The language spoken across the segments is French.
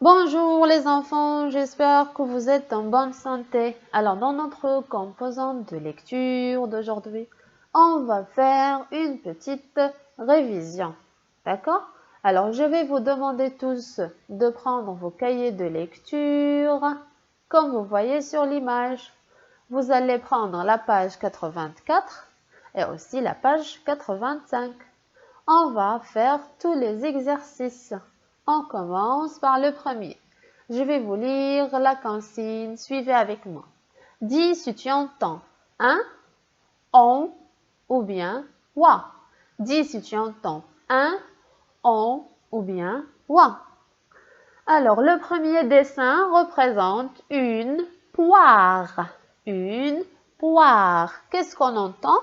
Bonjour les enfants, j'espère que vous êtes en bonne santé. Alors dans notre composante de lecture d'aujourd'hui, on va faire une petite révision. D'accord? Alors je vais vous demander tous de prendre vos cahiers de lecture comme vous voyez sur l'image. Vous allez prendre la page 84 et aussi la page 85. On va faire tous les exercices. On commence par le premier. Je vais vous lire la consigne. Suivez avec moi. Dis si tu entends un, on ou bien wa. Dis si tu entends un, on ou bien wa. Alors, le premier dessin représente une poire. Une poire. Qu'est-ce qu'on entend?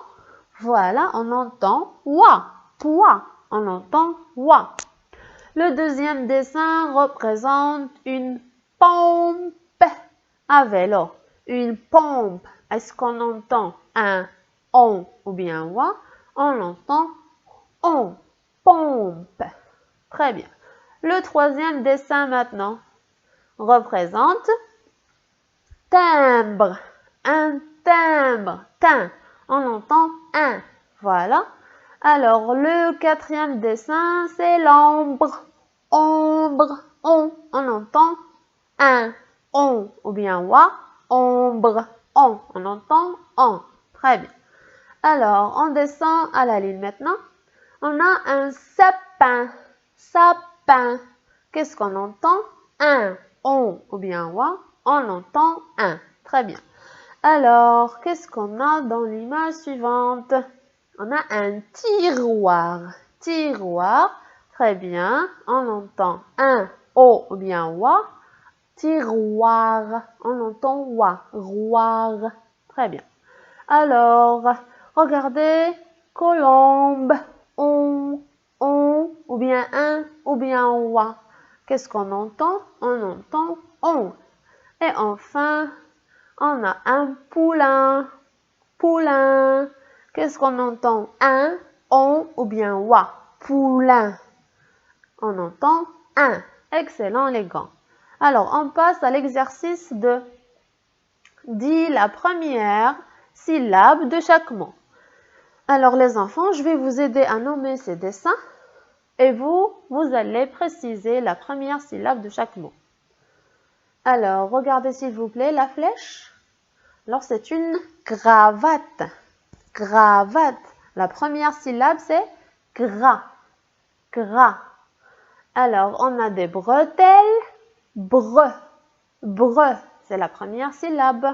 Voilà, on entend wa. Pois. On entend wa. Le deuxième dessin représente une pompe à vélo. Une pompe. Est-ce qu'on entend un on ou bien wa? On entend on. Pompe. Très bien. Le troisième dessin maintenant représente timbre. Un timbre. Tin. On entend un. Voilà. Alors, le quatrième dessin, c'est l'ombre. Ombre. On entend un. On ou bien wa. Ombre. On entend on. Très bien. Alors, on descend à la ligne maintenant. On a un sapin. Sapin. Qu'est-ce qu'on entend? Un. On ou bien wa. On entend un. Très bien. Alors, qu'est-ce qu'on a dans l'image suivante? On a un tiroir. Tiroir. Très bien. On entend un o ou bien wa. Tiroir. On entend wa. Roir. Très bien. Alors, regardez. Colombe. On ou bien un ou bien wa. Qu'est-ce qu'on entend? On entend on. Et enfin, on a un poulain. Poulain. Qu'est-ce qu'on entend? Un, on ou bien wa. Poulain. On entend un. Excellent les gants. Alors, on passe à l'exercice de dis la première syllabe de chaque mot. Alors les enfants, je vais vous aider à nommer ces dessins et vous allez préciser la première syllabe de chaque mot. Alors, regardez s'il vous plaît la flèche. Alors, c'est une cravate. Cravate. La première syllabe, c'est gras. Gras. Alors, on a des bretelles. Bre. Bre. C'est la première syllabe.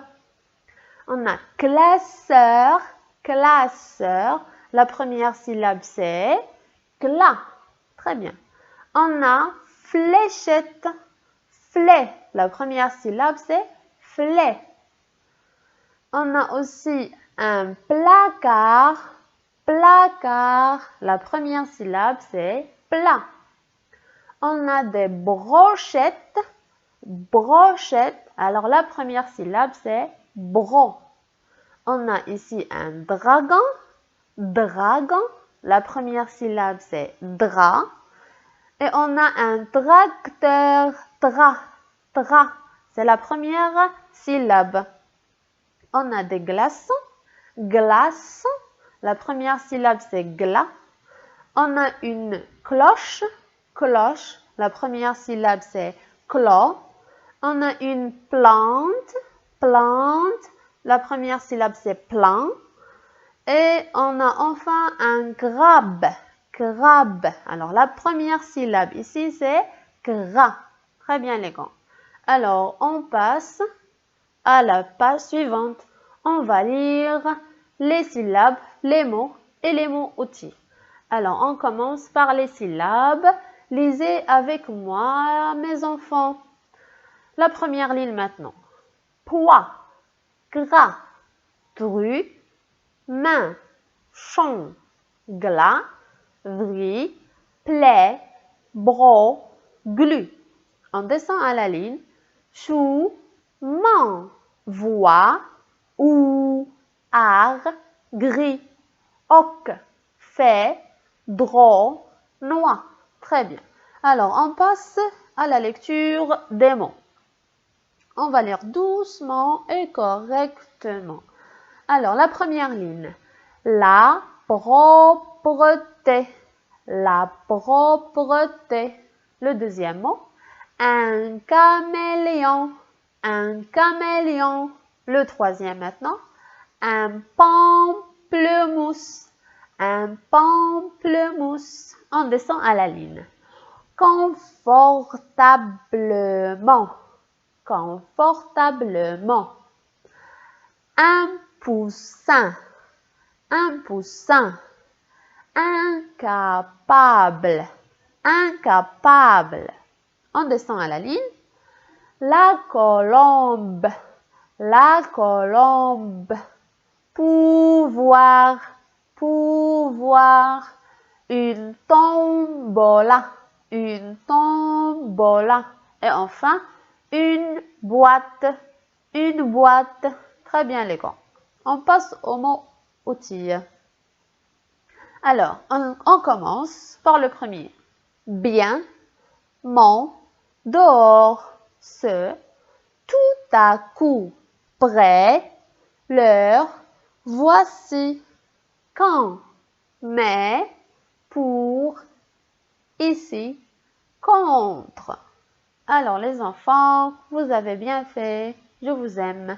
On a classeur. Classeur. La première syllabe, c'est glas. Très bien. On a fléchette. Flé. La première syllabe, c'est flé. On a aussi un placard. Placard. La première syllabe, c'est plat. On a des brochettes. Brochettes. Alors, la première syllabe, c'est bro. On a ici un dragon. Dragon. La première syllabe, c'est dra. Et on a un tracteur. Tra. Tra. C'est la première syllabe. On a des glaçons. Glaçons. La première syllabe, c'est glas. On a une cloche. Cloche. La première syllabe, c'est clos. On a une plante. Plante. La première syllabe, c'est plan. Et on a enfin un crabe. Crabe. Alors, la première syllabe ici, c'est gras. Très bien, les gars. Alors, on passe à la page suivante. On va lire les syllabes, les mots et les mots outils. Alors, on commence par les syllabes. Lisez avec moi, mes enfants. La première ligne maintenant. Poids, gras, dru, main, champ, glas, vri, plaie, bro, glu. On descend à la ligne. Chou, man, voix, ou, ar, gris, oc, fait, draw, noix. Très bien. Alors, on passe à la lecture des mots. On va lire doucement et correctement. Alors, la première ligne. La propreté. La propreté. Le deuxième mot. Un caméléon. Un caméléon. Le troisième maintenant. Un pamplemousse. Un pamplemousse. On descend à la ligne. Confortablement. Confortablement. Un poussin. Un poussin. Incapable. Incapable. On descend à la ligne. La colombe. La colombe. Pouvoir. Pouvoir. Une tombola. Une tombola. Et enfin, une boîte. Une boîte. Très bien les gars. On passe au mot outil. Alors, on commence par le premier. Bien, mon, dehors, ce, tout à coup, près, l'heure, voici, quand, mais, pour, ici, contre. Alors les enfants, vous avez bien fait, je vous aime.